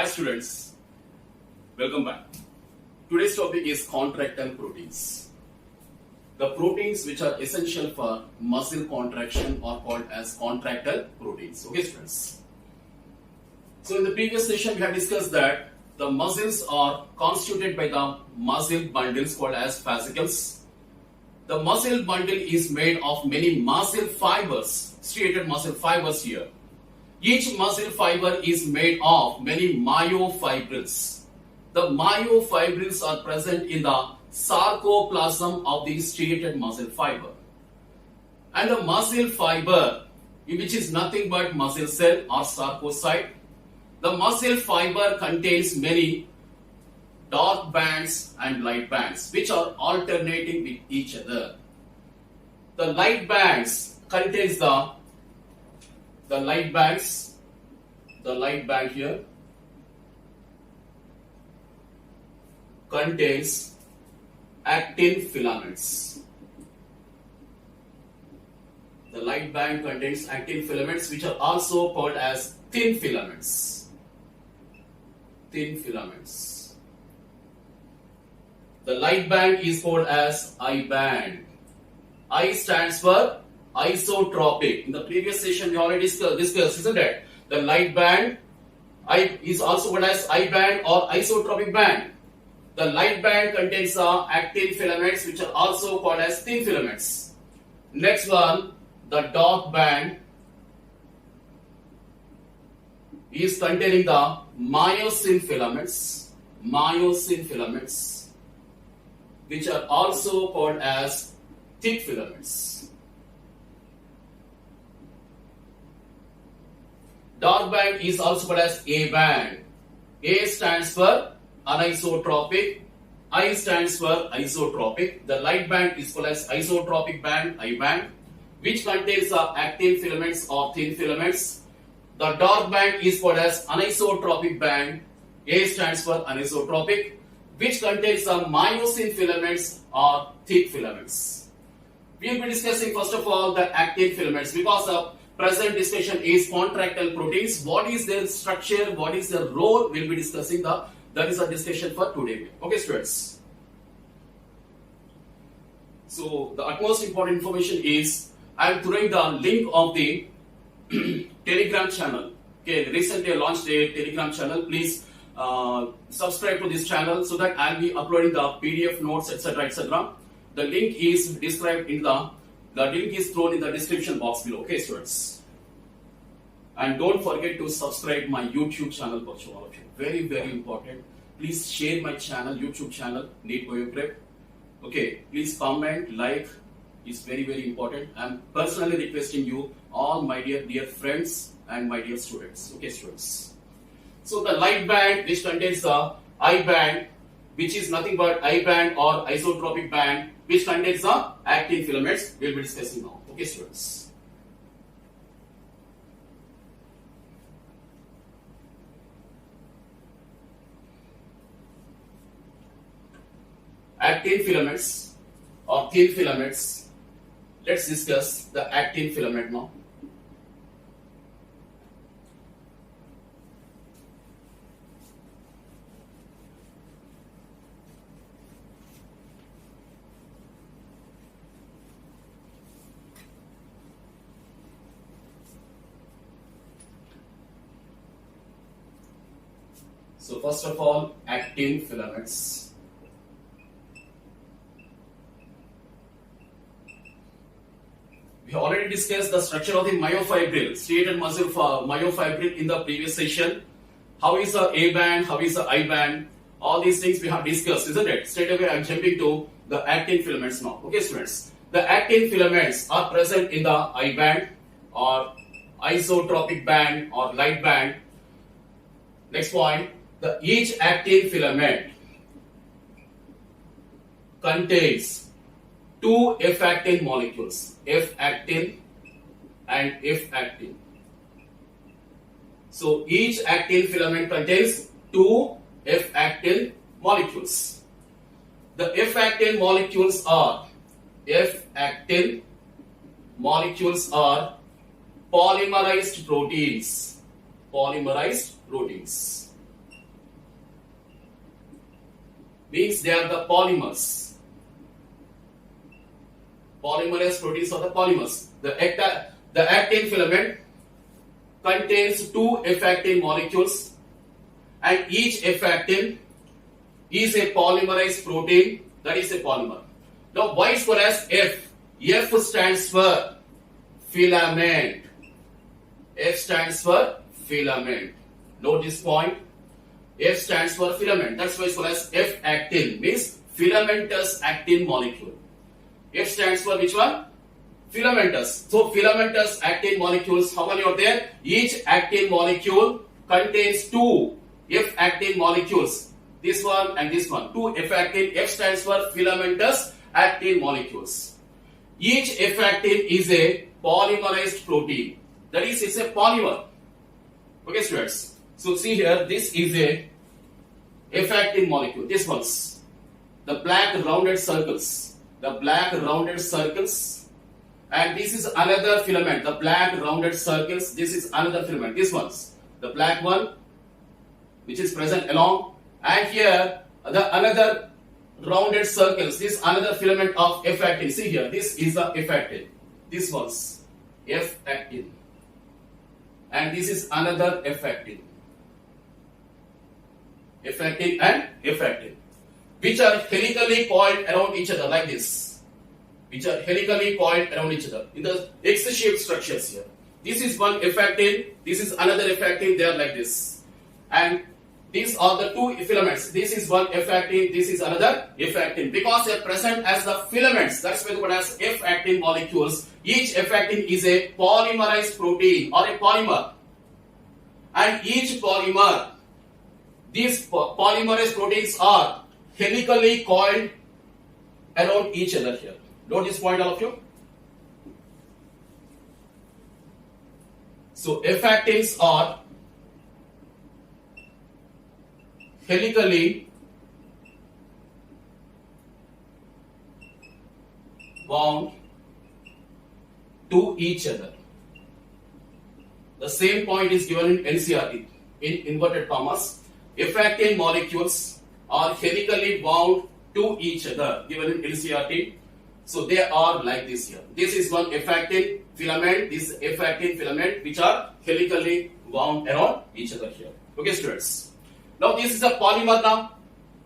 students, welcome back. Today's topic is contractile proteins. The proteins which are essential for muscle contraction are called as contractile proteins. Okay students. So in the previous session we have discussed that the muscles are constituted by the muscle bundles called as fascicles. The muscle bundle is made of many muscle fibers, striated muscle fibers here. Each muscle fiber is made of many myofibrils. The myofibrils are present in the sarcoplasm of the striated muscle fiber. And the muscle fiber, which is nothing but muscle cell or sarcocyte, the muscle fiber contains many dark bands and light bands which are alternating with each other. The light bands contains the light band here contains actin filaments. The light band contains actin filaments which are also called as thin filaments. Thin filaments. The light band is called as I band. I stands for isotropic. In the previous session we already discussed, isn't it? The light band is also called as I band or isotropic band. The light band contains actin filaments which are also called as thin filaments. Next one, the dark band is containing the myosin filaments which are also called as thick filaments. Dark band is also called as A band. A stands for anisotropic, I stands for isotropic. The light band is called as isotropic band, I band, which contains actin filaments or thin filaments. The dark band is called as anisotropic band, A stands for anisotropic, which contains some myosin filaments or thick filaments. We will be discussing first of all the actin filaments because the present discussion is contractile proteins. What is their structure? What is their role? We will be discussing that is a discussion for today. Okay students. So the utmost important information is I am throwing the link of the Telegram channel. Okay, recently I launched a Telegram channel. Please subscribe to this channel so that I will be uploading the PDF notes, etc., etc. The link is described in the link is thrown in the description box below. Okay, students. And don't forget to subscribe my YouTube channel for all of you. Very, very important. Please share my channel, YouTube channel, NEET BioPrep. Okay, please comment, like. Is very, very important. I am personally requesting you, all my dear friends and my dear students. Okay, students. So the light band which contains the I band, which is nothing but I band or isotropic band, which contains the actin filaments, we will be discussing now. Okay, students. Actin filaments or thin filaments. Let's discuss the actin filament now. So first of all, actin filaments. We already discussed the structure of the myofibril, striated muscle myofibril in the previous session. How is the A band? How is the I band? All these things we have discussed, isn't it? Straight away I am jumping to the actin filaments now. Okay, students. The actin filaments are present in the I band or isotropic band or light band. Next point, each actin filament contains two F-actin molecules, F-actin and F-actin. So each actin filament contains two F-actin molecules. The F-actin molecules are polymerized proteins. means they are the polymers. Polymerase proteins are the polymers. The actin filament contains two F actin molecules, and each F actin is a polymerase protein, that is a polymer. Now, why is called as F? F stands for filament. F stands for filament. Note this point. F stands for filament. That's why it's called as F actin, means filamentous actin molecule. F stands for which one? Filamentous. So filamentous actin molecules, how many are there? Each actin molecule contains two F actin molecules. This one and this one. Two F actin. F stands for filamentous actin molecules. Each F actin is a polymerized protein. That is, it's a polymer. Okay, students. So see here, this is a F actin molecule. This one's the black rounded circles. The black rounded circles, and this is another filament. The black rounded circles. This is another filament. This one's the black one, which is present along, and here the another rounded circles. This another filament of F actin. See here, this is the F actin. This one's F actin, and this is another F actin. F actin and F actin, which are helically coiled around each other like this. Which are helically coiled around each other in the X-shaped structures here. This is one F actin. This is another F actin. They are like this, and these are the two filaments. This is one F actin. This is another F actin. Because they are present as the filaments, that's why they are called as F actin molecules. Each F actin is a polymerized protein or a polymer, and each polymer, these polymerase proteins are helically coiled around each other here. Note this point, all of you. So F actins are helically bound to each other. The same point is given in NCERT in inverted commas. F actin molecules are helically bound to each other, given in NCERT. So they are like this here. This is one F actin filament, this F actin filament, which are helically bound around each other here. Okay, students. Now this is a polymer now.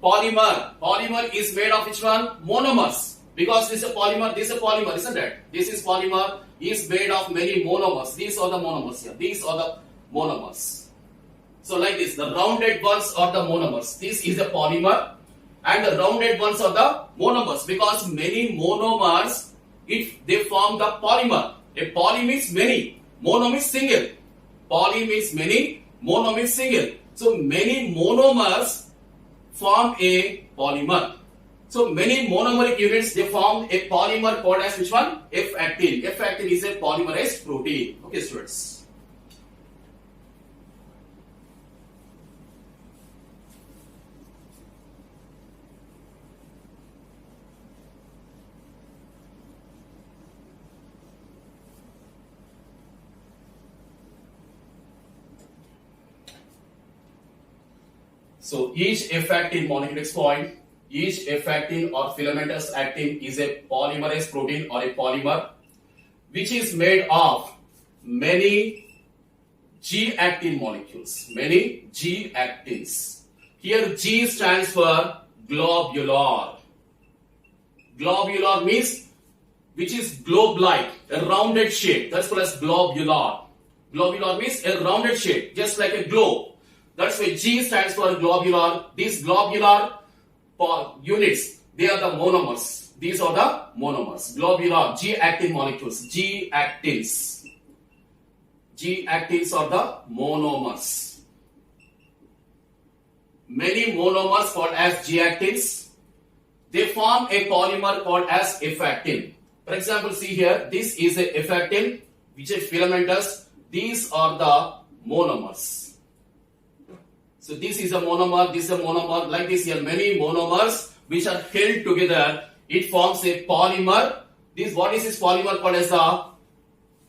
Polymer is made of which one? Monomers. Because this is a polymer, isn't it? This is polymer is made of many monomers. These are the monomers here. These are the monomers. So like this, the rounded ones are the monomers. This is a polymer, and the rounded ones are the monomers, because many monomers, if they form the polymer. A poly means many, mono means single. Poly means many, mono means single. So many monomers form a polymer. So many monomeric units, they form a polymer called as which one? F actin. F actin is a polymerized protein. Okay, students. So each F actin molecule, next point, each F actin or filamentous actin is a polymerase protein or a polymer, which is made of many G actin molecules. Many G actins. Here G stands for globular. Globular means which is globe-like, a rounded shape. That's called as globular. Globular means a rounded shape, just like a globe. That's why G stands for globular. These globular units, they are the monomers. These are the monomers. Globular G actin molecules. G actins. G actins are the monomers. Many monomers called as G actins, they form a polymer called as F actin. For example, see here, this is a F actin, which is filamentous. These are the monomers. So this is a monomer, this is a monomer, like this here, many monomers which are held together, it forms a polymer. What is this polymer called as the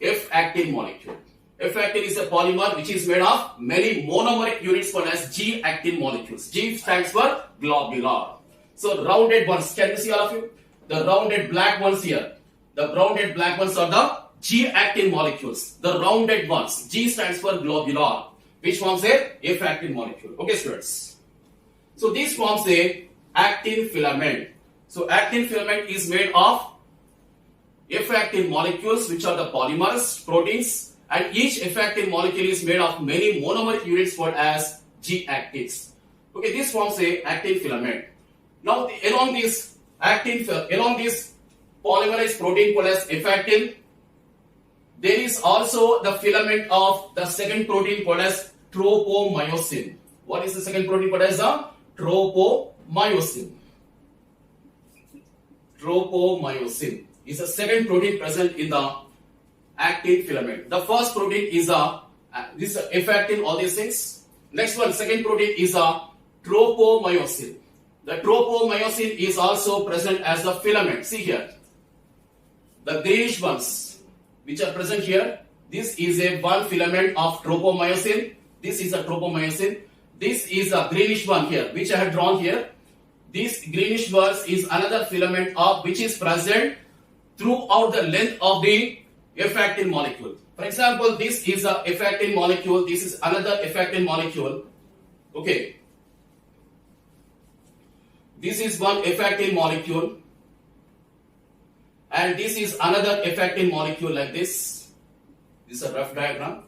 F actin molecule. F actin is a polymer which is made of many monomeric units called as G actin molecules. G stands for globular. So rounded ones, can you see all of you? The rounded black ones here. The rounded black ones are the G-actin molecules. The rounded ones. G stands for globular, which forms a F-actin molecule. Okay, students. So this forms a actin filament. So actin filament is made of F-actin molecules, which are the polymers, proteins, and each F-actin molecule is made of many monomer units called as G-actins. Okay, this forms a actin filament. Now, along this polymerized protein called as F-actin, there is also the filament of the second protein called as tropomyosin. What is the second protein called as? Tropomyosin. Tropomyosin is the second protein present in the actin filament. The first protein is this F-actin, all these things. Next one, second protein is tropomyosin. The tropomyosin is also present as the filament. See here, the greenish ones which are present here. This is a one filament of tropomyosin. This is a tropomyosin. This is a greenish one here, which I have drawn here. This greenish one is another filament of which is present throughout the length of the F-actin molecule. For example, this is a F-actin molecule. This is another F-actin molecule. Okay. This is one F-actin molecule, and this is another F-actin molecule like this. This is a rough diagram.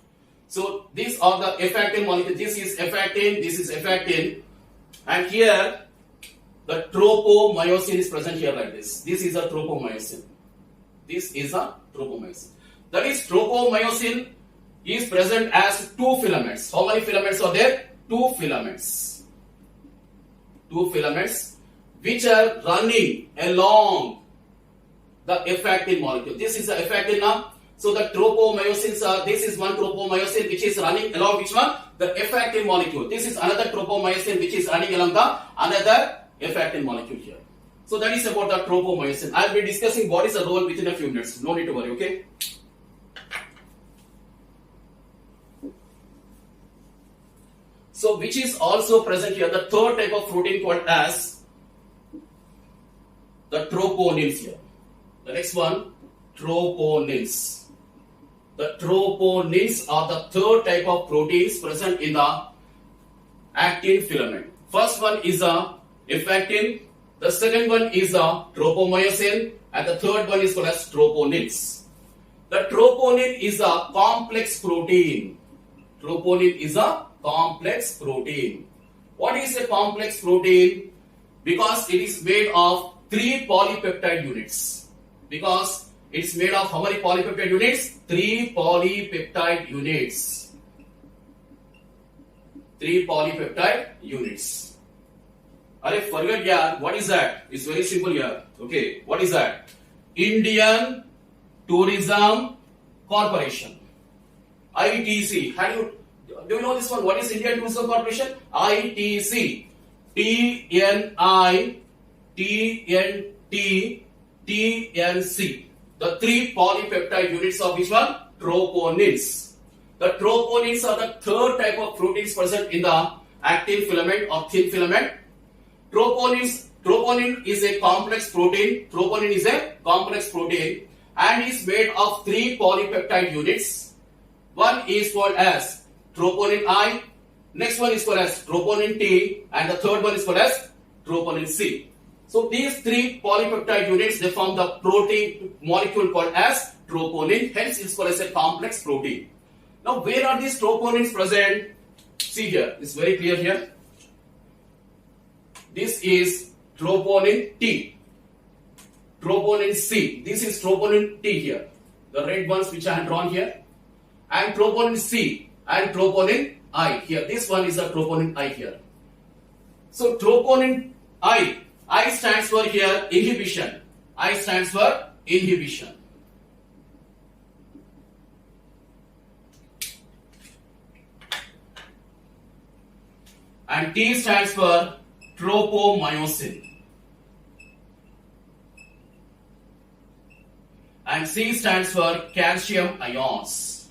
So these are the F-actin molecules. This is F-actin, this is F-actin, and here the tropomyosin is present here like this. This is a tropomyosin. This is a tropomyosin. That is, tropomyosin is present as two filaments. How many filaments are there? Two filaments. Two filaments which are running along the F-actin molecule. This is the F-actin now. So the tropomyosins are, this is one tropomyosin which is running along which one? The F-actin molecule. This is another tropomyosin which is running along the another F-actin molecule here. So that is about the tropomyosin. I will be discussing what is the role within a few minutes. No need to worry, okay? So which is also present here, the third type of protein called as the troponins here. The next one, troponins. The troponins are the third type of proteins present in the actin filament. First one is a F-actin, the second one is a tropomyosin, and the third one is called as troponins. The troponin is a complex protein. Troponin is a complex protein. What is a complex protein? Because it is made of 3 polypeptide units. Because it's made of how many polypeptide units? 3 polypeptide units. 3 polypeptide units. Arey, forget yaar, what is that? It's very simple here. Okay, what is that? Indian Tourism Corporation. ITC. Do you know this one? What is Indian Tourism Corporation? ITC. TNI. TNT, TNC. The 3 polypeptide units of which one? Troponins. The troponins are the third type of proteins present in the actin filament or thin filament. Troponin is a complex protein. Troponin is a complex protein and is made of 3 polypeptide units. One is called as troponin I, next one is called as troponin T, and the third one is called as troponin C. So these 3 polypeptide units, they form the protein molecule called as troponin. Hence, it's called as a complex protein. Now, where are these troponins present? See here, it's very clear here. This is troponin T, troponin C. This is troponin T here, the red ones which I have drawn here, and troponin C and troponin I here. This one is a troponin I here. So troponin I stands for here inhibition. I stands for inhibition. And T stands for tropomyosin. And C stands for calcium ions.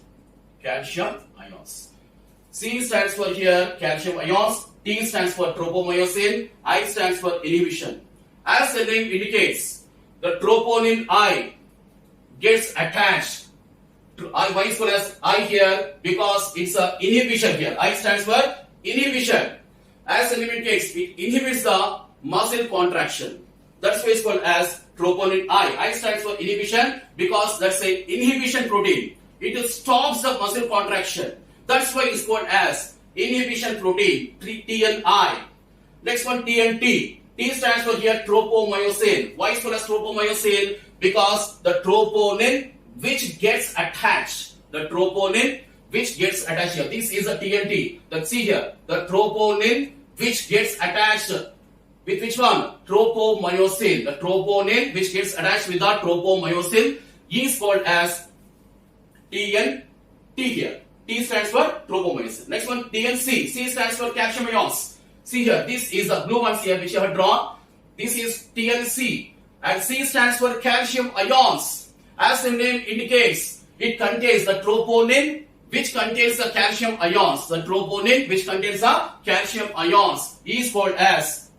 Calcium ions. C stands for here calcium ions. T stands for tropomyosin, I stands for inhibition. As the name indicates, the troponin I gets attached to I. Why is called as I here? Because it's a inhibition here. I stands for inhibition. As the name indicates, it inhibits the muscle contraction. That's why it's called as troponin I. I stands for inhibition because that's a inhibition protein. It stops the muscle contraction. That's why it's called as inhibition protein, TNI. Next one, TNT. T stands for here tropomyosin. Why is called as tropomyosin? Because the troponin which gets attached. The troponin which gets attached here. This is a TNT. Let's see here. The troponin which gets attached with which one? Tropomyosin. The troponin which gets attached with the tropomyosin is called as TNT here. T stands for tropomyosin. Next one, TNC. C stands for calcium ions. See here, this is the blue ones here which I have drawn. This is TNC. And C stands for calcium ions. As the name indicates, it contains the troponin which contains the calcium ions. The troponin which contains the calcium ions is called as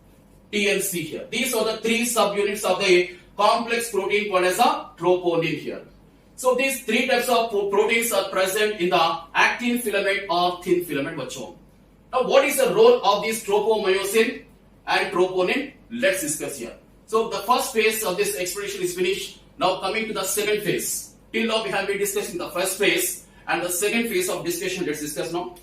TNC here. These are the three subunits of the complex protein called as a troponin here. So these three types of proteins are present in the actin filament or thin filament bachon. Now what is the role of this tropomyosin and troponin? Let's discuss here. So the first phase of this explanation is finished. Now coming to the second phase. Till now we have been discussing the first phase and the second phase of discussion. Let's discuss now.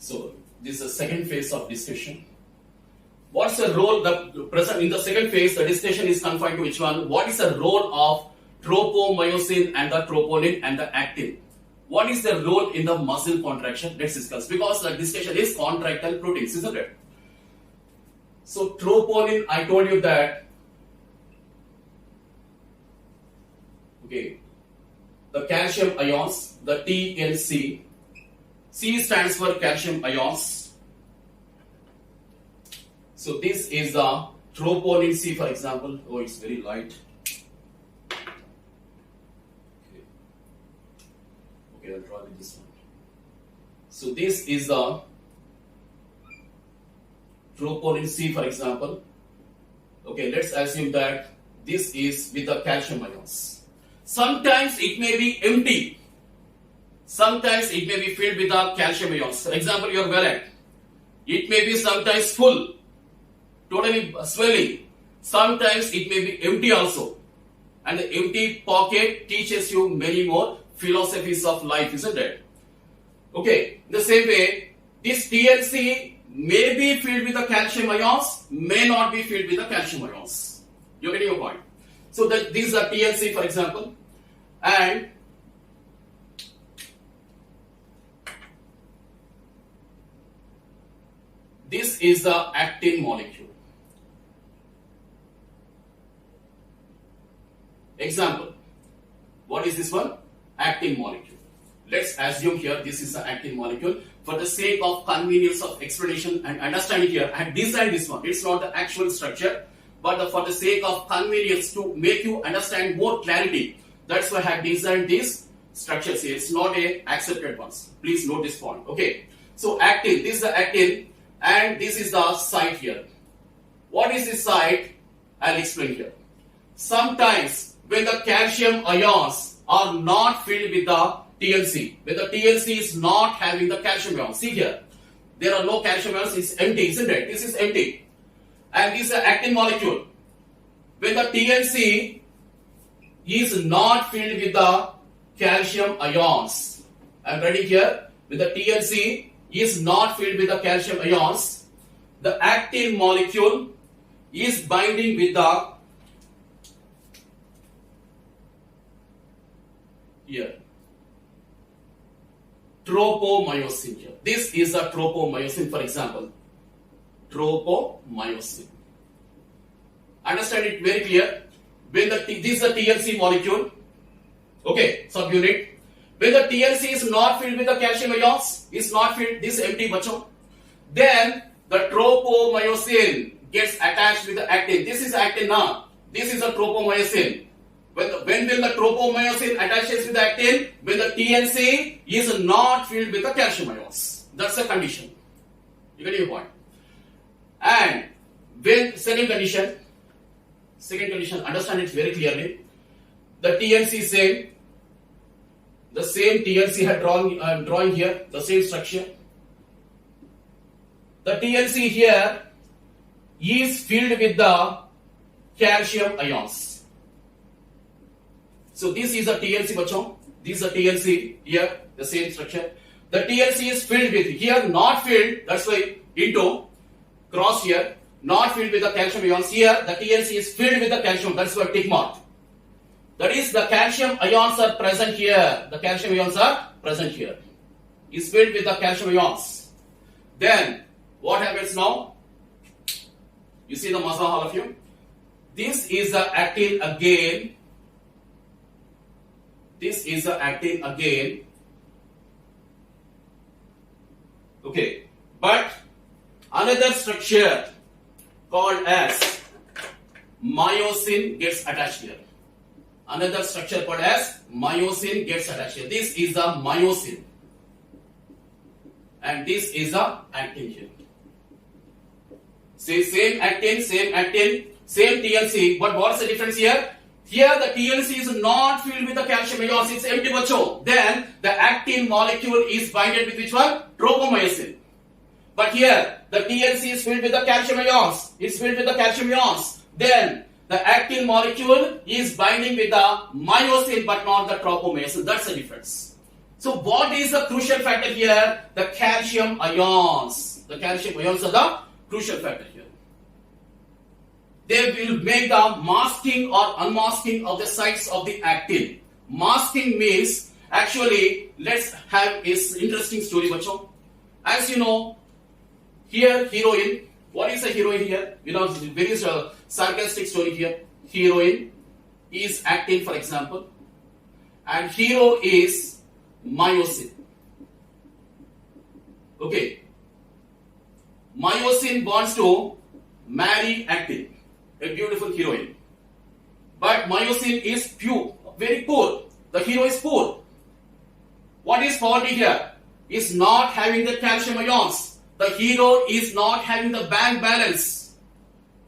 So this is the second phase of discussion. What's the role the present in the second phase? The discussion is confined to which one? What is the role of tropomyosin and the troponin and the actin? What is the role in the muscle contraction? Let's discuss, because the discussion is contractile proteins, isn't it? So troponin, I told you that the calcium ions, the TNC. C stands for calcium ions. So this is the troponin C, for example. Oh, it's very light. Okay, I'll draw with this one. So this is the troponin C, for example. Okay, let's assume that this is with the calcium ions. Sometimes it may be empty. Sometimes it may be filled with the calcium ions. For example, your wallet. It may be sometimes full, totally swelling. Sometimes it may be empty also. And the empty pocket teaches you many more philosophies of life, isn't it? Okay, in the same way, this TNC may be filled with the calcium ions, may not be filled with the calcium ions. You're getting your point. So these are TNC, for example, and this is the actin molecule. Example, what is this one? Actin molecule. Let's assume here this is the actin molecule. For the sake of convenience of explanation and understanding here, I have designed this one. It's not the actual structure, but for the sake of convenience to make you understand more clarity, that's why I have designed these structures here. It's not a accepted ones. Please note this point. Okay. So actin, this is the actin, and this is the site here. What is this site? I'll explain here. Sometimes when the calcium ions are not filled with the TNC, when the TNC is not having the calcium ions, see here, there are no calcium ions, it's empty, isn't it? This is empty. And this is the actin molecule. When the TNC is not filled with the calcium ions, I'm writing here, when the TNC is not filled with the calcium ions, the actin molecule is binding with the tropomyosin here. This is a tropomyosin, for example. tropomyosin. Understand it very clear. When this is the TLC molecule, okay, subunit. When the TLC is not filled with the calcium ions, is not filled, this empty bacho, then the tropomyosin gets attached with the actin. This is actin now. This is a tropomyosin. When will the tropomyosin attaches with the actin? When the TLC is not filled with the calcium ions. That's the condition. You get your point. And when second condition, understand it very clearly. The TLC same. The same TLC had drawing here, the same structure. The TLC here is filled with the calcium ions. So this is a TLC bachon. This is a TLC here, the same structure. The TLC is filled with, here not filled, that's why into, cross here, not filled with the calcium ions. Here the TLC is filled with the calcium, that's why tick mark. That is, the calcium ions are present here. The calcium ions are present here. Is filled with the calcium ions. Then, what happens now? You see the muscle, all of you? This is the actin again. This is the actin again. Okay. But, another structure called as myosin gets attached here. Another structure called as myosin gets attached here. This is the myosin. And this is the actin here. See, same actin, same TLC. But what's the difference here? Here the TLC is not filled with the calcium ions. It's empty bacho. Then the actin molecule is binded with which one? Tropomyosin. But here the TLC is filled with the calcium ions. It's filled with the calcium ions. Then the actin molecule is binding with the myosin but not the tropomyosin. That's the difference. So what is the crucial factor here? The calcium ions. The calcium ions are the crucial factor here. They will make the masking or unmasking of the sites of the actin. Masking means, actually, let's have this interesting story, bacho. As you know, here heroine. What is a heroine here? You know, very sarcastic story here. Heroine is actin, for example, and hero is myosin. Okay. Myosin wants to marry actin, a beautiful heroine. But myosin is pure, very poor. The hero is poor. What is poverty here? Is not having the calcium ions. The hero is not having the bank balance.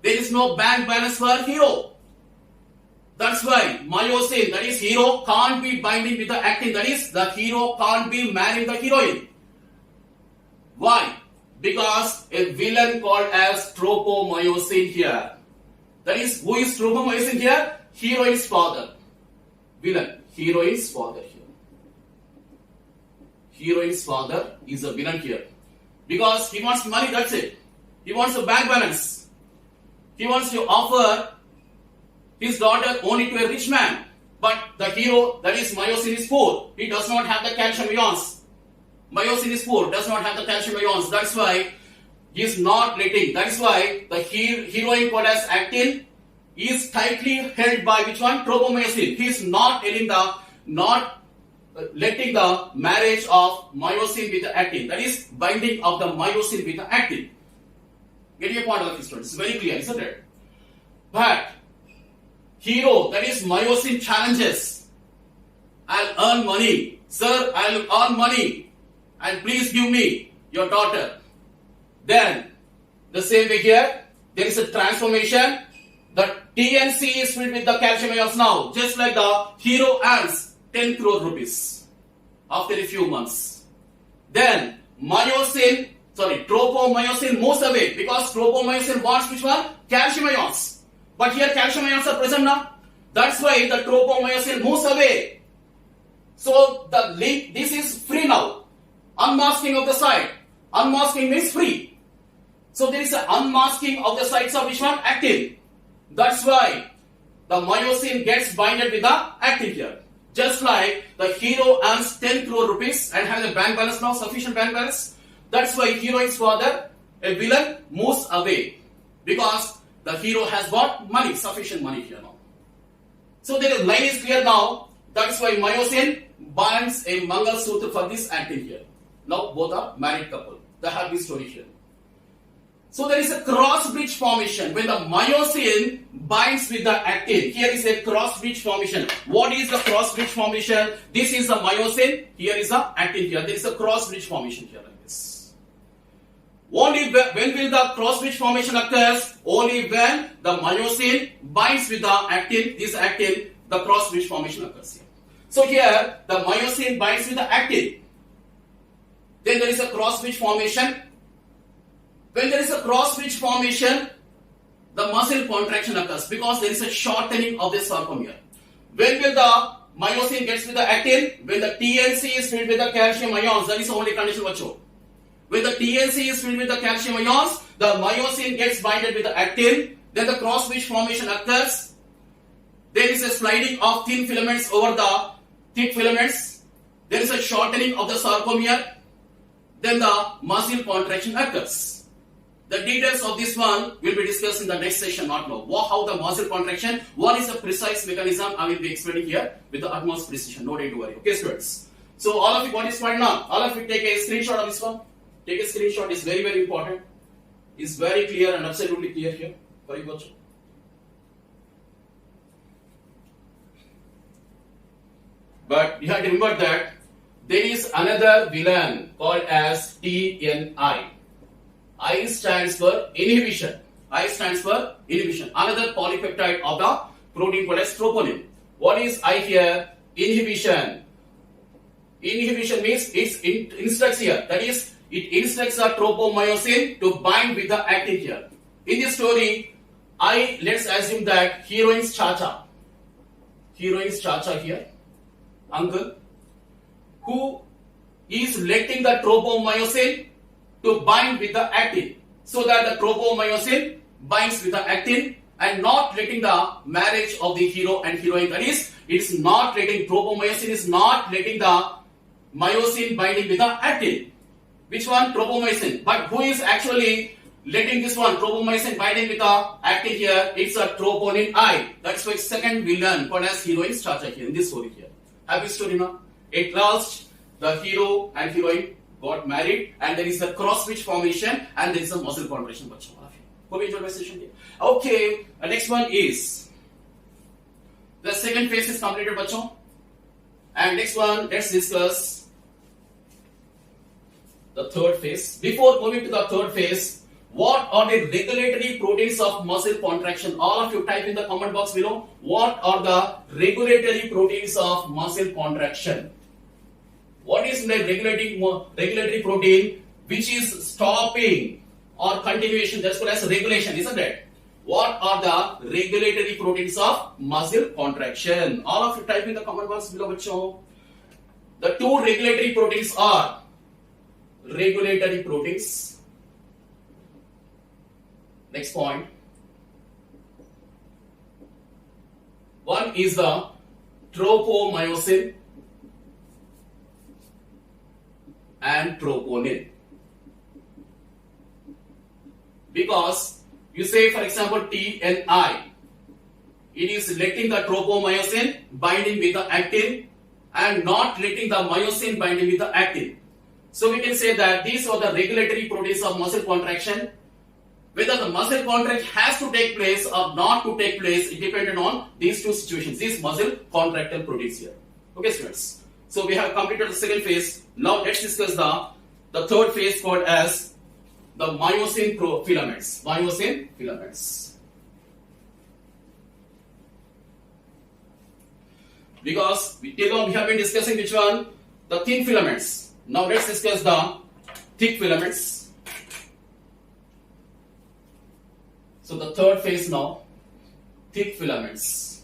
There is no bank balance for hero. That's why myosin, that is hero, can't be binding with the actin. That is, the hero can't be marrying the heroine. Why? Because a villain called as tropomyosin here. That is, who is tropomyosin here? Heroine's father. Villain. Heroine's father here. Heroine's father is a villain here. Because he wants money, that's it. He wants a bank balance. He wants to offer his daughter only to a rich man. But the hero, that is myosin, is poor. He does not have the calcium ions. Myosin is poor, does not have the calcium ions. That's why he is not letting. That is why the heroine called as actin is tightly held by which one? Tropomyosin. He is not letting the marriage of myosin with the actin. That is binding of the myosin with the actin. Get your point of this story. It's very clear, isn't it? But hero, that is myosin, challenges. I'll earn money. Sir, I'll earn money. And please give me your daughter. Then, the same way here, there is a transformation. The TNC is filled with the calcium ions now. Just like the hero earns 10 crore rupees after a few months. Then tropomyosin moves away because tropomyosin wants which one? Calcium ions. But here calcium ions are present now. That's why the tropomyosin moves away. So the link, this is free now. Unmasking of the site. Unmasking means free. So there is an unmasking of the sites of which one? Actin. That's why the myosin gets binded with the actin here. Just like the hero earns 10 crore rupees and has a bank balance now, sufficient bank balance. That's why heroine's father A villain moves away because the hero has got money, sufficient money here now. So the line is clear now. That is why Myosin binds a Mangal Sutra for this acting here. Now both are married couple. The happy story here. So there is a cross bridge formation when the myosin binds with the actin. Here is a cross bridge formation. What is the cross bridge formation? This is the myosin. Here is the actin. Here there is a cross bridge formation here like this. Only when will the cross bridge formation occurs? Only when the myosin binds with the actin. This actin, the cross bridge formation occurs here. So here the myosin binds with the actin. Then there is a cross bridge formation. When there is a cross bridge formation, the muscle contraction occurs because there is a shortening of the sarcomere. When will the myosin gets with the actin? When the TNC is filled with the calcium ions. That is the only condition. When the TNC is filled with the calcium ions, the myosin gets binded with the actin. Then the cross bridge formation occurs. There is a sliding of thin filaments over the thick filaments. There is a shortening of the sarcomere. Then the muscle contraction occurs. The details of this one will be discussed in the next session, not now. How the muscle contraction, what is the precise mechanism, I will be explaining here with the utmost precision. No need to worry. Okay, students. So all of you got this point now. All of you take a screenshot of this one. Take a screenshot. It's very, very important. It's very clear and absolutely clear here for you also. But you have to remember that there is another villain called as TNI. I stands for inhibition. I stands for inhibition. Another polypeptide of the protein called as troponin. What is I here? Inhibition. Inhibition means it instructs here. That is, it instructs a tropomyosin to bind with the actin here. In this story, let's assume that heroine's Chacha. Heroine's Chacha here. Uncle. Who is letting the tropomyosin to bind with the actin, so that the tropomyosin binds with the actin and not letting the marriage of the hero and heroine. That is, it is not letting tropomyosin is not letting the myosin binding with the actin. Which one? Tropomyosin. But who is actually letting this one tropomyosin binding with the actin here? It's a troponin I. That's why second villain called as heroine's Chacha here in this story here. Happy story now. At last, the hero and heroine got married, and there is a cross bridge formation, and there is a muscle contraction. Hope you enjoyed my session here. Okay, next one is the second phase is completed, bachon. And next one, let's discuss the third phase. Before moving to the third phase, what are the regulatory proteins of muscle contraction? All of you type in the comment box below. What are the regulatory proteins of muscle contraction? What is the regulatory protein which is stopping or continuation? That's called as regulation, isn't it? What are the regulatory proteins of muscle contraction? All of you type in the comment box below. The two regulatory proteins are regulatory proteins. Next point. One is the tropomyosin and troponin. Because you say, for example, TNI, it is letting the tropomyosin binding with the actin and not letting the myosin binding with the actin. So we can say that these are the regulatory proteins of muscle contraction. Whether the muscle contraction has to take place or not to take place, it depends on these two situations, these muscle contractile proteins here. Okay, students. So we have completed the second phase. Now let's discuss the third phase called as the myosin filaments. Myosin filaments. Because till now we have been discussing which one? The thin filaments. Now let's discuss the thick filaments. So the third phase now, thick filaments.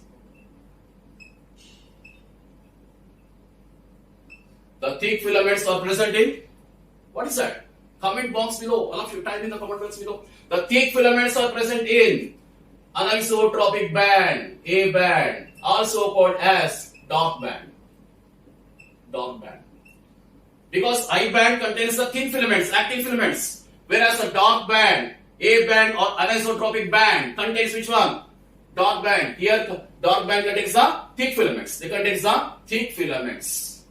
The thick filaments are present in, what is that? Comment box below. All of you type in the comment box below. The thick filaments are present in anisotropic band, A band, also called as dark band. Dark band. Because I band contains the thin filaments, actin filaments. Whereas a dark band, A band or anisotropic band contains which one? Dark band. Here dark band contains the thick filaments. They contains the thick filaments.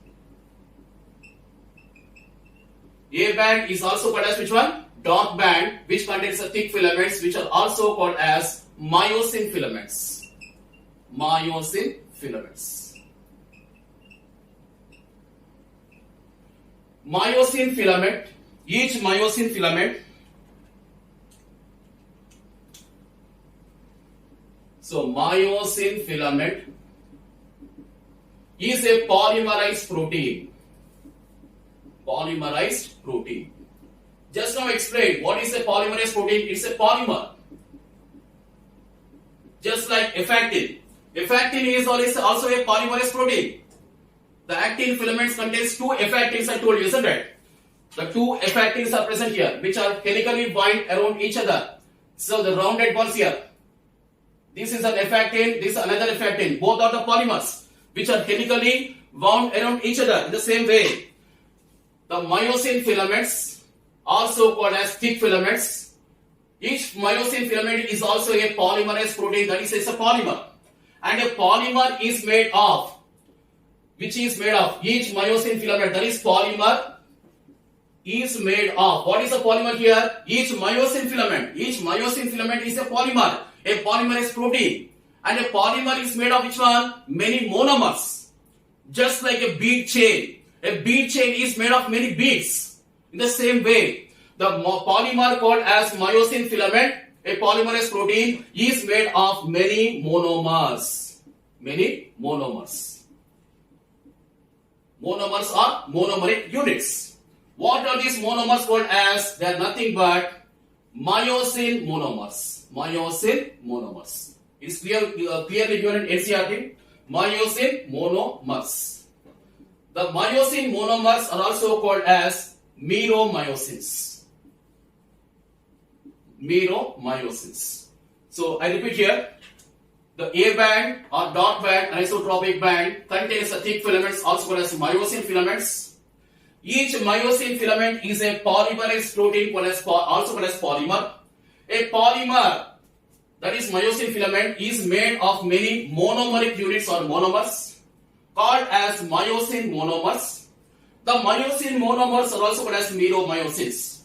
A band is also called as which one? Dark band, which contains the thick filaments, which are also called as myosin filaments. Myosin filaments. Myosin filament, each myosin filament. So myosin filament is a polymerized protein. Polymerized protein. Just now explain what is a polymerized protein. It's a polymer. Just like effectin. Effectin is also a polymerase protein. The actin filaments contains two effectins, I told you, isn't it? The two effectins are present here, which are helically bind around each other. So the rounded balls here. This is an effectin, this is another effectin. Both are the polymers, which are helically wound around each other in the same way. The myosin filaments, also called as thick filaments. Each myosin filament is also a polymerase protein, that is, it's a polymer. And a polymer is made of, which is made of each myosin filament, that is polymer is made of. What is a polymer here? Each myosin filament is a polymer, a polymerase protein. And a polymer is made of which one? Many monomers. Just like a bead chain. A bead chain is made of many beads. In the same way, the polymer called as myosin filament, a polymerase protein, is made of many monomers. Many monomers. Monomers are monomeric units. What are these monomers called as? They are nothing but myosin monomers. Myosin monomers. It's clearly given in NCERT. Myosin monomers. The myosin monomers are also called as meromyosins. Meromyosins. So I repeat here. The A band or dark band anisotropic band contains the thick filaments, also called as myosin filaments. Each myosin filament is a polymerase protein also called as polymer. A polymer, that is myosin filament, is made of many monomeric units or monomers called as myosin monomers. The myosin monomers are also called as meromyosins.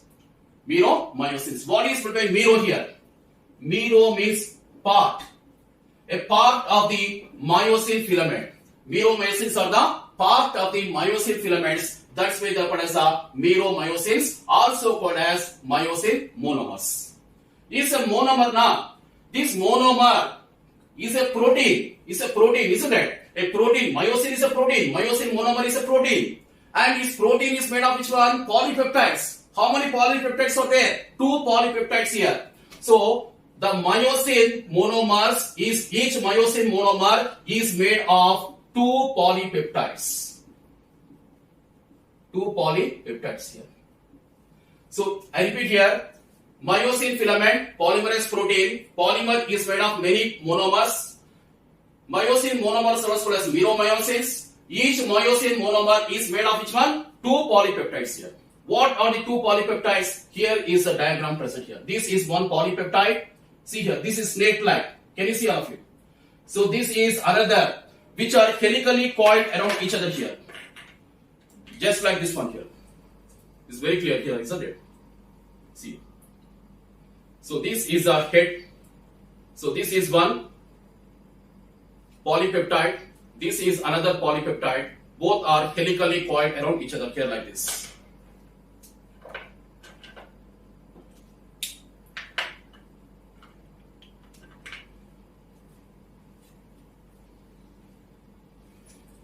Meromyosins. What is between mero here? Mero means part. A part of the myosin filament. Meromyosins are the part of the myosin filaments. That's why they are called as the meromyosins, also called as myosin monomers. It's a monomer now. This monomer is a protein. It's a protein, isn't it? A protein. Myosin is a protein. Myosin monomer is a protein. And this protein is made of which one? Polypeptides. How many polypeptides are there? 2 polypeptides here. So the myosin monomers is, each myosin monomer is made of 2 polypeptides. 2 polypeptides here. So I repeat here, myosin filament, polymerase protein, polymer is made of many monomers. Myosin monomers are also called as meromyosins. Each myosin monomer is made of which one? 2 polypeptides here. What are the 2 polypeptides? Here is the diagram present here. This is one polypeptide. See here, this is snake-like. Can you see all of it? So this is another, which are helically coiled around each other here. Just like this one here. It's very clear here, isn't it? See. So this is a head. So this is one polypeptide. This is another polypeptide. Both are helically coiled around each other here like this.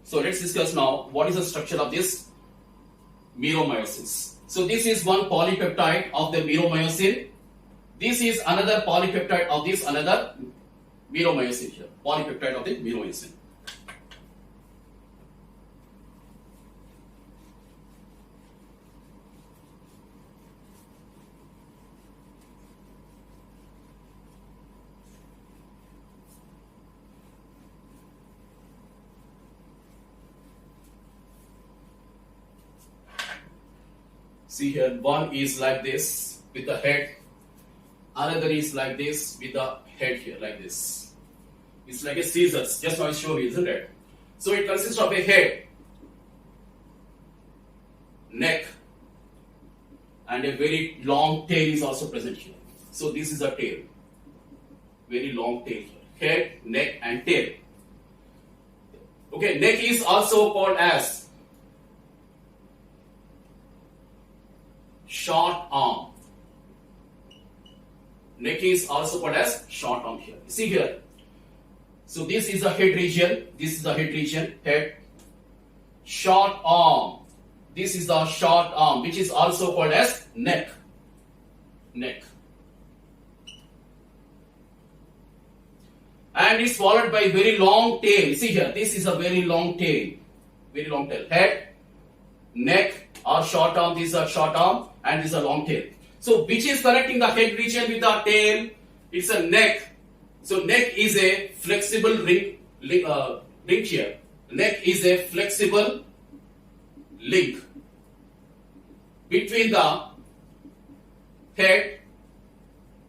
So let's discuss now what is the structure of this meromyosins. So this is one polypeptide of the meromyosin. This is another polypeptide of this another meromyosin here. Polypeptide of the meromyosin. See here, one is like this, with the head. Another is like this with the head here, like this. It's like a scissors. Just now I showed you, isn't it? So it consists of a head, neck, and a very long tail is also present here. So this is a tail. Very long tail here. Head, neck, and tail. Okay, neck is also called as short arm. Neck is also called as short arm here. See here. So this is the head region. This is the head region. Head. Short arm. This is the short arm, which is also called as neck. Neck. And it's followed by very long tail. See here. This is a very long tail. Very long tail. Head, neck, or short arm. This is a short arm, and this is a long tail. So which is connecting the head region with the tail? It's a neck. So neck is a flexible ring here. Neck is a flexible link between the head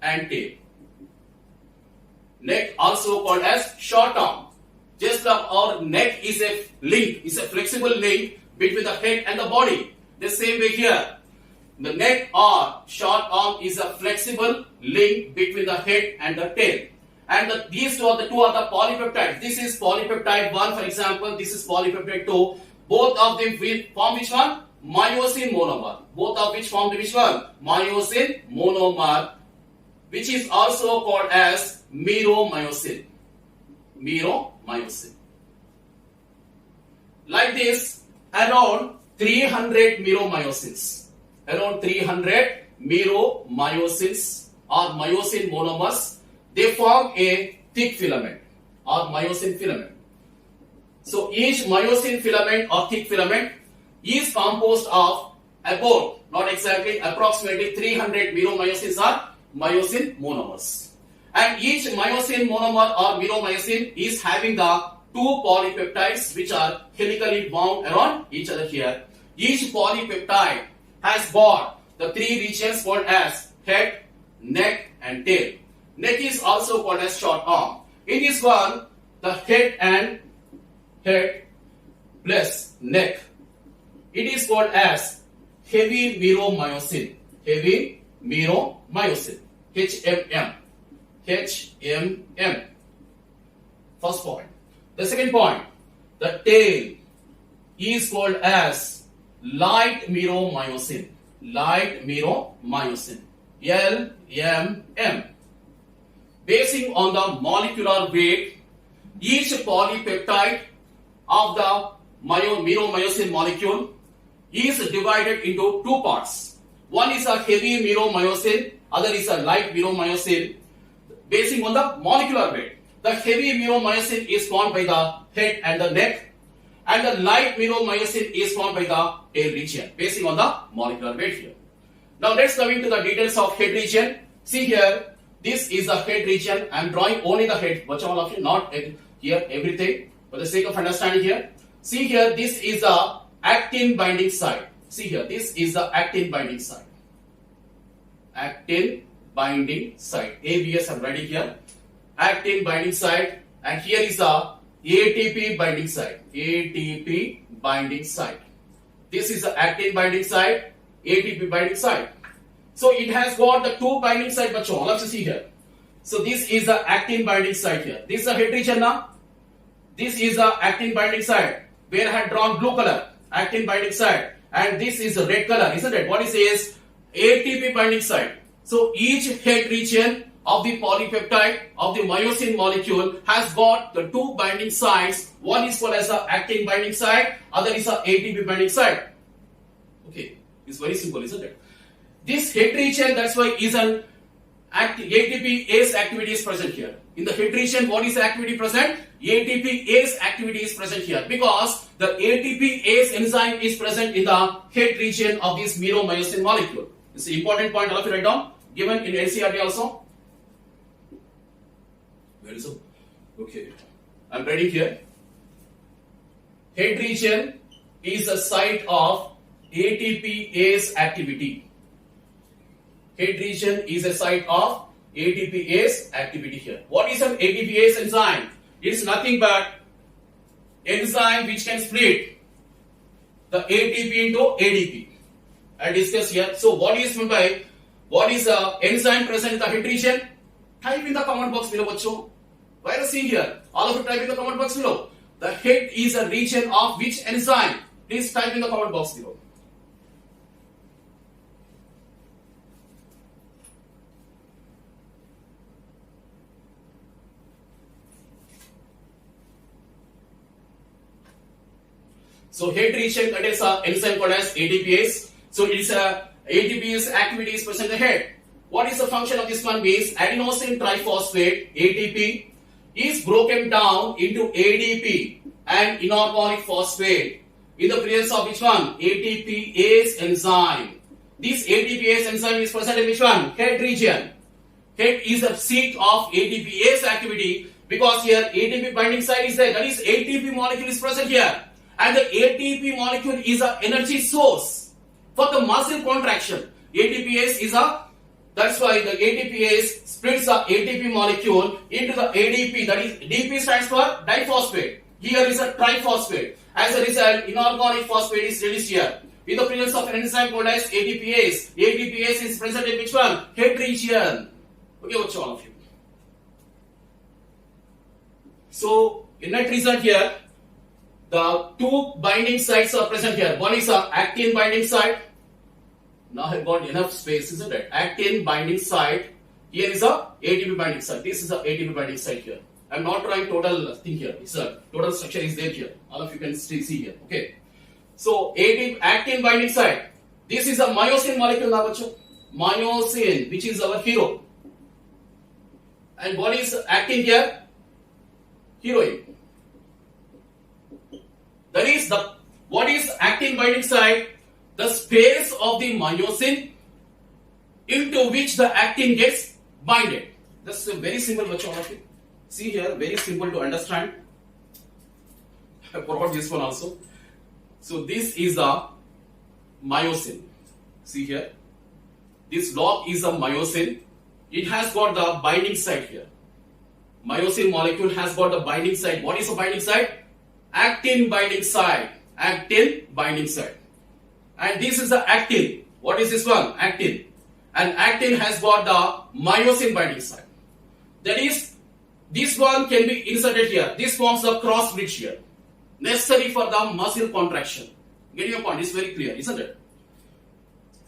and tail. Neck also called as short arm. Just like our neck is a link, is a flexible link between the head and the body. The same way here. The neck or short arm is a flexible link between the head and the tail. And these two are the polypeptides. This is polypeptide 1, for example. This is polypeptide 2. Both of them will form which one? Myosin monomer. Both of which form which one? Myosin monomer, which is also called as meromyosin. Meromyosin. Like this, around 300 meromyosins. Around 300 meromyosins or myosin monomers, they form a thick filament or myosin filament. So each myosin filament or thick filament is composed of about, not exactly, approximately 300 meromyosins or myosin monomers. And each myosin monomer or meromyosin is having the two polypeptides which are helically bound around each other here. Each polypeptide has got the three regions called as head, neck, and tail. Neck is also called as short arm. In this one, the head plus neck, it is called as heavy meromyosin. Heavy meromyosin. HMM. HMM. First point. The second point, the tail is called as light meromyosin. Light meromyosin. LMM. Basing on the molecular weight, each polypeptide of the meromyosin molecule is divided into two parts. One is a heavy meromyosin, other is a light meromyosin. Basing on the molecular weight, the heavy meromyosin is formed by the head and the neck, and the light meromyosin is formed by the tail region, basing on the molecular weight here. Now let's come into the details of head region. See here, this is the head region. I am drawing only the head. Watch all of you, not here everything. For the sake of understanding here, see here, this is the actin binding site. See here, this is the actin binding site. Actin binding site. ABS I'm writing here. Actin binding site, and here is the ATP binding site. ATP binding site. This is the actin binding site, ATP binding site. So it has got the two binding site, but all of you see here. So this is the actin binding site here. This is the head region now. This is the actin binding site where I had drawn blue color, actin binding site, and this is the red color, isn't it? What it says? ATP binding site. So each head region of the polypeptide of the myosin molecule has got the two binding sites. One is called as the actin binding site, other is the ATP binding site. Okay, it's very simple, isn't it? This head region, that's why is an ATPase activity is present here. In the head region, what is the activity present? ATPase activity is present here because the ATPase enzyme is present in the head region of this meromyosin molecule. It's an important point, all of you write down. Given in NCERT also. Where is it? Okay. I'm writing here. Head region is a site of ATPase activity. Head region is a site of ATPase activity here. What is an ATPase enzyme? It is nothing but enzyme which can split the ATP into ADP. I discussed here. So what is meant by what is a enzyme present in the head region? Type in the comment box below. Bacho. Why are you seeing here? All of you type in the comment box below. The head is a region of which enzyme? Please type in the comment box below. So head region contains an enzyme called as ATPase. So it's a ATPase activity is present in the head. What is the function of this one? Means adenosine triphosphate ATP is broken down into ADP and inorganic phosphate in the presence of which one? ATPase enzyme. This ATPase enzyme is present in which one? Head region. Head is the seat of ATPase activity because here ATP binding site is there. That is ATP molecule is present here. And the ATP molecule is an energy source for the muscle contraction. ATPase is that's why the ATPase splits the ATP molecule into the ADP, that is DP stands for diphosphate. Here is a triphosphate. As a result, inorganic phosphate is released here. In the presence of an enzyme called as ATPase. ATPase is present in which one? Head region. Okay, what's all of you? So, in that result here, the two binding sites are present here. One is a actin binding site. Now I have got enough space, isn't it? Actin binding site. Here is a ATP binding site. This is a ATP binding site here. I am not drawing total thing here. It's a total structure is there here. All of you can still see here. Okay. So actin binding site. This is a myosin molecule now, bacho. Myosin, which is our hero. And what is actin here? Heroine. That is the what is actin binding site? The space of the myosin into which the actin gets binded. That's a very simple much all of it. See here, very simple to understand. I forgot this one also. So this is the myosin. See here. This log is a myosin. It has got the binding site here. Myosin molecule has got the binding site. What is the binding site? Actin binding site. Actin binding site. And this is the actin. What is this one? Actin. And actin has got the myosin binding site. That is, this one can be inserted here. This forms the cross bridge here. Necessary for the muscle contraction. Getting your point? It's very clear, isn't it?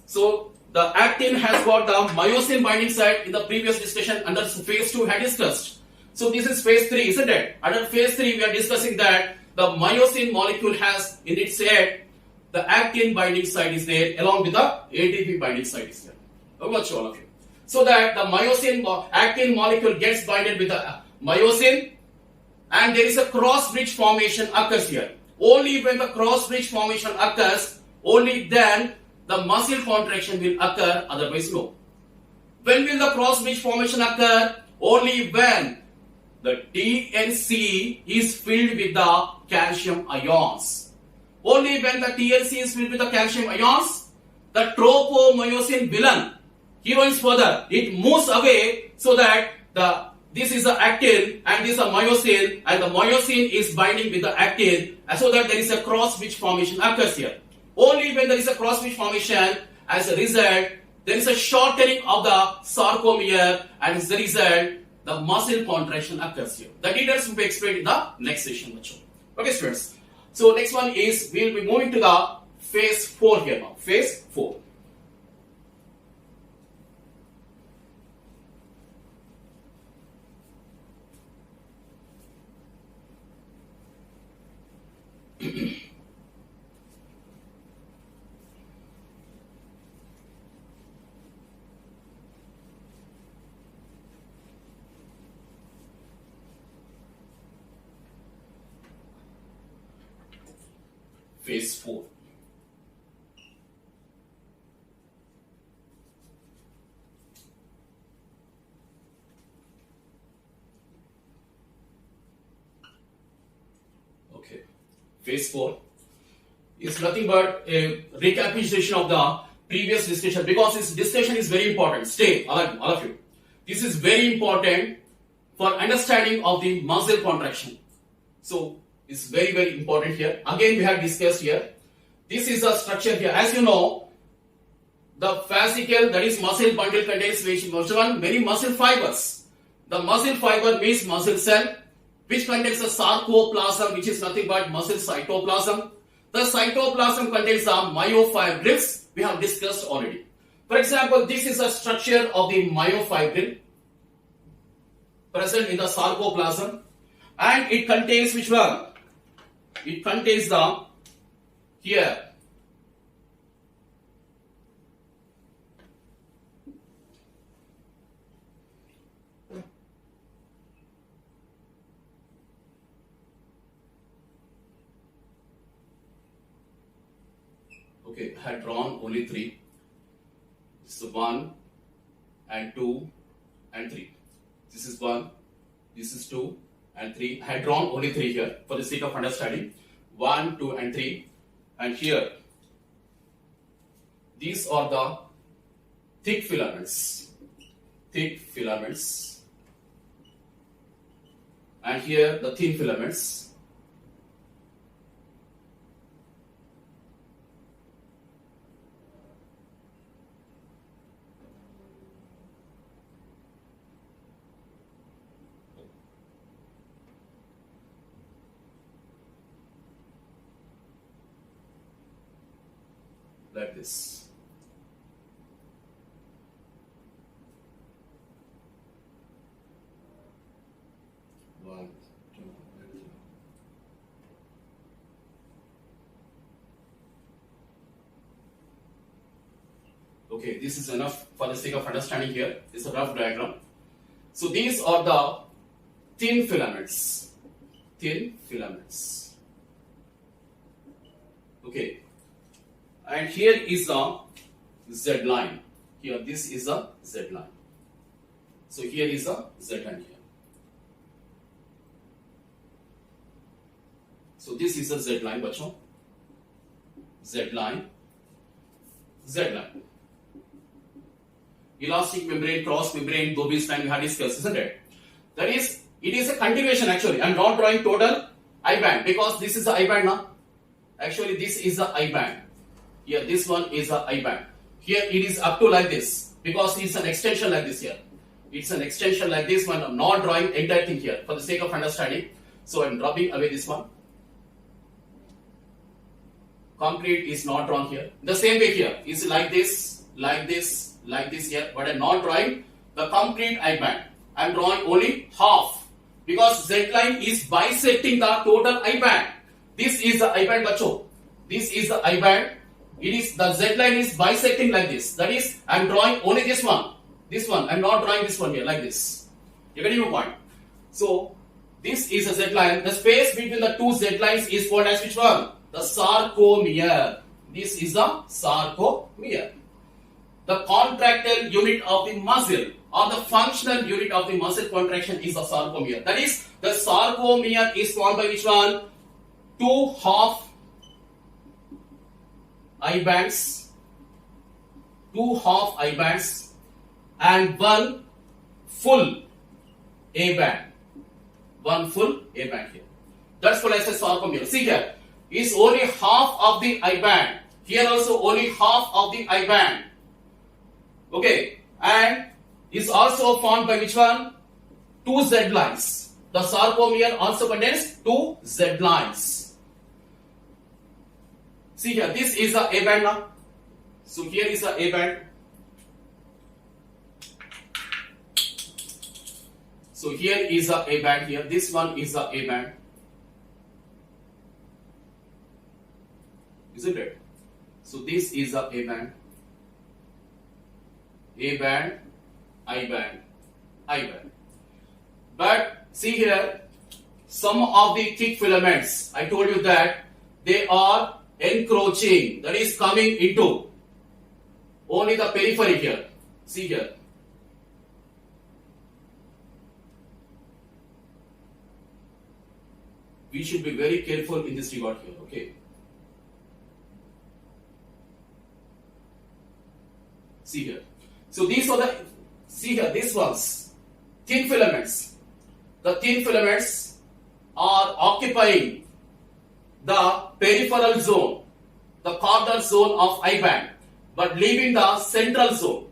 So, the actin has got the myosin binding site in the previous discussion under phase 2 had discussed. So, this is phase 3, isn't it? Under phase 3, we are discussing that the myosin molecule has in its head the actin binding site is there along with the ATP binding site is there. How much all of you? So that the actin molecule gets binded with the myosin and there is a cross bridge formation occurs here. Only when the cross bridge formation occurs, only then the muscle contraction will occur, otherwise no. When will the cross bridge formation occur? Only when the TNC is filled with the calcium ions. Only when the TNC is filled with the calcium ions, the tropomyosin villain, heroines further, it moves away so that this is the actin and this is a myosin and the myosin is binding with the actin so that there is a cross bridge formation occurs here. Only when there is a cross bridge formation, as a result, there is a shortening of the sarcomere and as a result, the muscle contraction occurs here. The details will be explained in the next session. Okay, students. So next one is we will be moving to the phase 4 here now. Phase 4. Phase 4. Okay. Phase 4 is nothing but a recapitulation of the previous discussion, because this discussion is very important. Stay, all of you. This is very important for understanding of the muscle contraction. So it's very important here. Again, we have discussed here. This is a structure here. As you know, the fascicle, that is muscle bundle, contains many muscle fibers. The muscle fiber means muscle cell, which contains a sarcoplasm, which is nothing but muscle cytoplasm. The cytoplasm contains the myofibrils. We have discussed already. For example, this is a structure of the myofibril present in the sarcoplasm, and it contains which one? It contains the here. Okay, I had drawn only three. So 1 and 2 and 3. This is 1, this is 2 and 3. I had drawn only 3 here for the sake of understanding. 1, 2 and 3. And here, these are the thick filaments. Thick filaments. And here the thin filaments. Like this. One, two, and three. Okay, this is enough for the sake of understanding here. It's a rough diagram. So these are the thin filaments. Thin filaments. Okay. And here is the Z line. Here, this is a Z line. So here is a Z line here. So this is a Z line, bachon. Z line. Z line. Elastic membrane, cross membrane, Dobie spine we have discussed, isn't it? That is, it is a continuation actually. I am not drawing total I band because this is the I band now. Actually, this is the I band. Here, this one is a I band. Here it is up to like this because it's an extension like this here. It's an extension like this one. I'm not drawing entire thing here for the sake of understanding. So I'm dropping away this one. Complete is not drawn here. The same way here is like this, like this, like this here. But I'm not drawing the complete I band. I'm drawing only half because Z line is bisecting the total I band. This is the I band, bacho. This is the I band. It is the Z line is bisecting like this. That is, I am drawing only this one. This one. I am not drawing this one here like this. You getting my point? So this is a Z line. The space between the two Z lines is called as which one? The sarcomere. This is the sarcomere. The contractile unit of the muscle or the functional unit of the muscle contraction is the sarcomere. That is, the sarcomere is formed by which one? Two half I bands, two half I bands, and one full A band. One full A band here. That's what I say sarcomere. See here, is only half of the I band. Here also only half of the I band. Okay, and is also formed by which one? Two Z lines. The sarcomere also contains two Z lines. See here, this is a A band now. So here is a A band. So here is a A band here. This one is a A band. Isn't it? So this is a A band. A band, I band, I band. But see here, some of the thick filaments, I told you that they are encroaching, that is coming into only the periphery here. See here. We should be very careful in this regard here, okay? See here. So these are the, see here, these ones, thin filaments. The thin filaments are occupying the peripheral zone, the corner zone of I band, but leaving the central zone.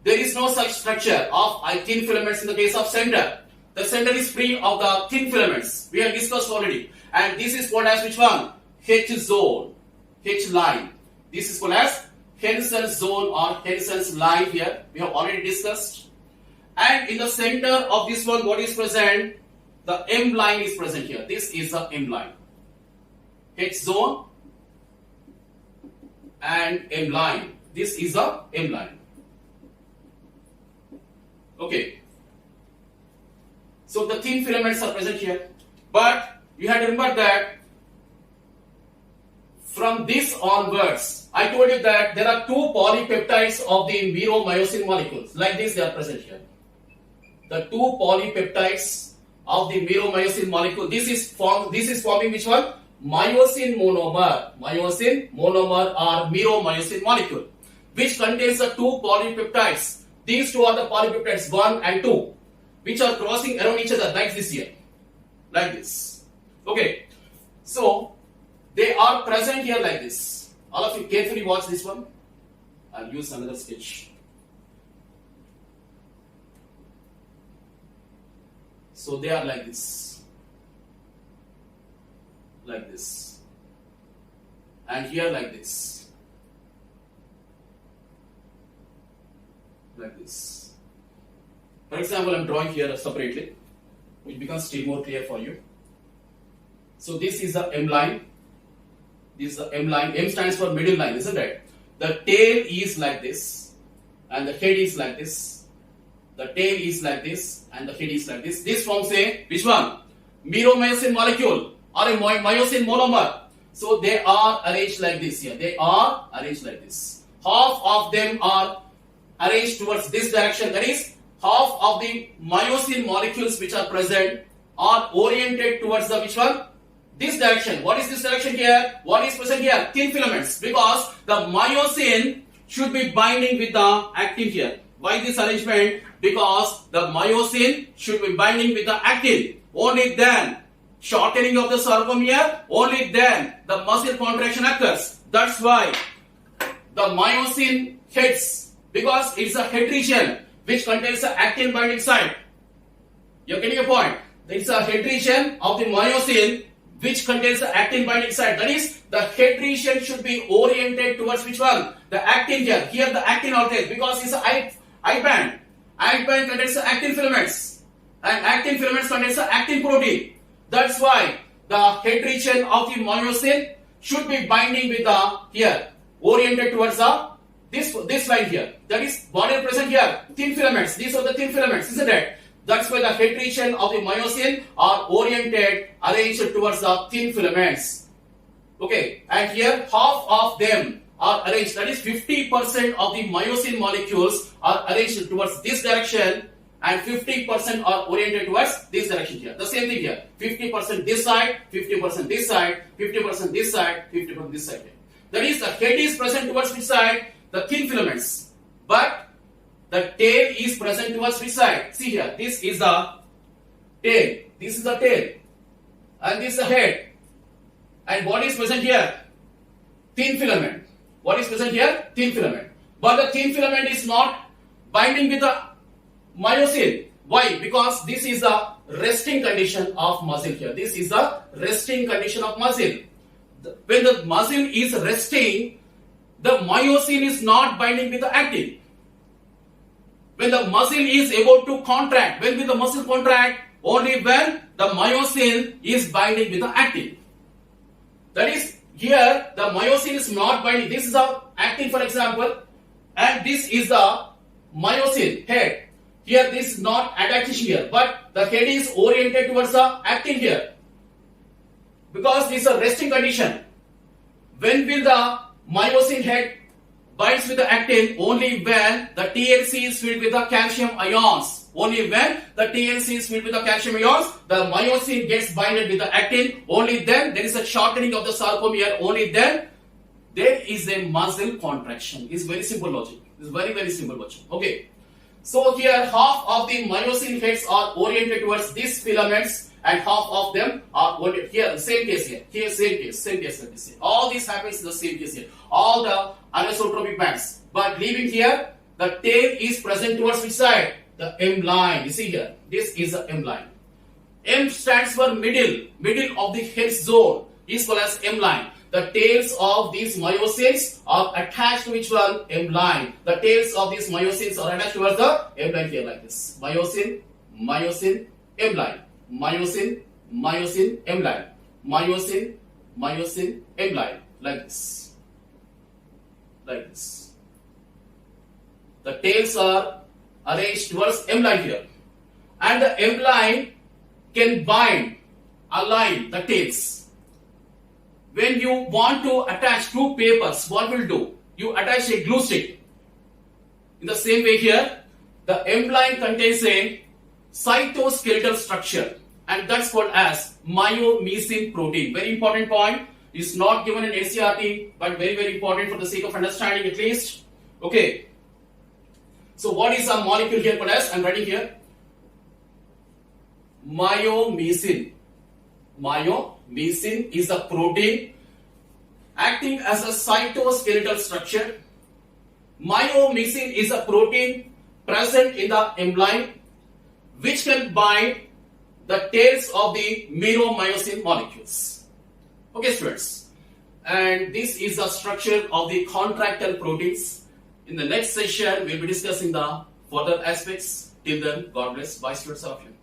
There is no such structure of thin filaments in the case of center. The center is free of the thin filaments. We have discussed already. And this is called as which one? H zone, H line. This is called as Hensel's zone or Hensel's line here. We have already discussed. And in the center of this one, what is present? The M line is present here. This is the M line. H zone and M line. This is the M line. Okay. So the thin filaments are present here. But you have to remember that from this onwards, I told you that there are two polypeptides of the meromyosin molecules. Like this, they are present here. The two polypeptides of the meromyosin molecule. This is forming which one? Myosin monomer. Myosin monomer or meromyosin molecule, which contains the two polypeptides. These two are the polypeptides 1 and 2, which are crossing around each other like this here, like this. Okay, so they are present here like this. All of you carefully watch this one. I'll use another sketch. So they are like this, and here like this, like this. For example, I'm drawing here separately, which becomes still more clear for you. So this is the M line. This is the M line. M stands for middle line, isn't it? The tail is like this, and the head is like this. The tail is like this, and the head is like this. This forms a which one? Meromyosin molecule or a myosin monomer. So they are arranged like this here. They are arranged like this. Half of them are arranged towards this direction. That is, half of the myosin molecules which are present are oriented towards the which one? This direction. What is this direction here? What is present here? Thin filaments. Because the myosin should be binding with the actin here. Why this arrangement? Because the myosin should be binding with the actin. Only then shortening of the sarcomere, only then the muscle contraction occurs. That's why the myosin heads, because it's a head region which contains the actin binding site. You're getting a point? It's a head region of the myosin which contains the actin binding site. That is, the head region should be oriented towards which one? The actin here. Here the actin orchid, because it's a I band. I band contains the actin filaments, and actin filaments contains the actin protein. That's why the head region of the myosin should be binding with the here, oriented towards the this line here. That is, what is present here? Thin filaments. These are the thin filaments, isn't it? That's why the head region of the myosin are oriented, arranged towards the thin filaments. Okay, and here half of them are arranged. That is, 50% of the myosin molecules are arranged towards this direction, and 50% are oriented towards this direction here. The same thing here. 50% this side, 50% this side, 50% this side, 50% this side here. That is, the head is present towards which side? The thin filaments. But the tail is present towards which side? See here, this is the tail. This is the tail. And this is the head. And what is present here? Thin filament. What is present here? Thin filament. But the thin filament is not binding with the myosin. Why? Because this is the resting condition of muscle here. This is the resting condition of muscle. When the muscle is resting, the myosin is not binding with the actin. When the muscle is able to contract, when will the muscle contract? Only when the myosin is binding with the actin. That is, here the myosin is not binding. This is the actin, for example, and this is the myosin head. Here this is not attaching here, but the head is oriented towards the actin here. Because this is a resting condition. When will the myosin head binds with the actin? Only when the TLC is filled with the calcium ions. Only when the TLC is filled with the calcium ions, the myosin gets binded with the actin. Only then there is a shortening of the sarcomere. Only then there is a muscle contraction. It's very simple logic. It's very simple, bachcho. Okay. So here half of the myosin heads are oriented towards these filaments and half of them are oriented here. Same case here. Here same case like this. All this happens in the same case here. All the anisotropic bands. But leaving here, the tail is present towards which side? The M line. You see here. This is the M line. M stands for middle of the head zone is called as M line. The tails of these myosins are attached to which one? M line. The tails of these myosins are attached towards the M line here like this. Myosin, M line. Myosin, M line. Myosin, M line. Like this. Like this. The tails are arranged towards M line here. And the M line can bind, align the tails. When you want to attach two papers, what will do? You attach a glue stick. In the same way here, the M line contains a cytoskeletal structure and that's called as myomesin protein. Very important point. It's not given in NCERT but very important for the sake of understanding at least. Okay. So what is a molecule here called as? I'm writing here. Myomesin. Myomesin is a protein acting as a cytoskeletal structure. Myomesin is a protein present in the M line which can bind the tails of the meromyosin molecules. Okay, students. And this is the structure of the contractile proteins. In the next session, we'll be discussing the further aspects. Till then, God bless. Bye, students of you.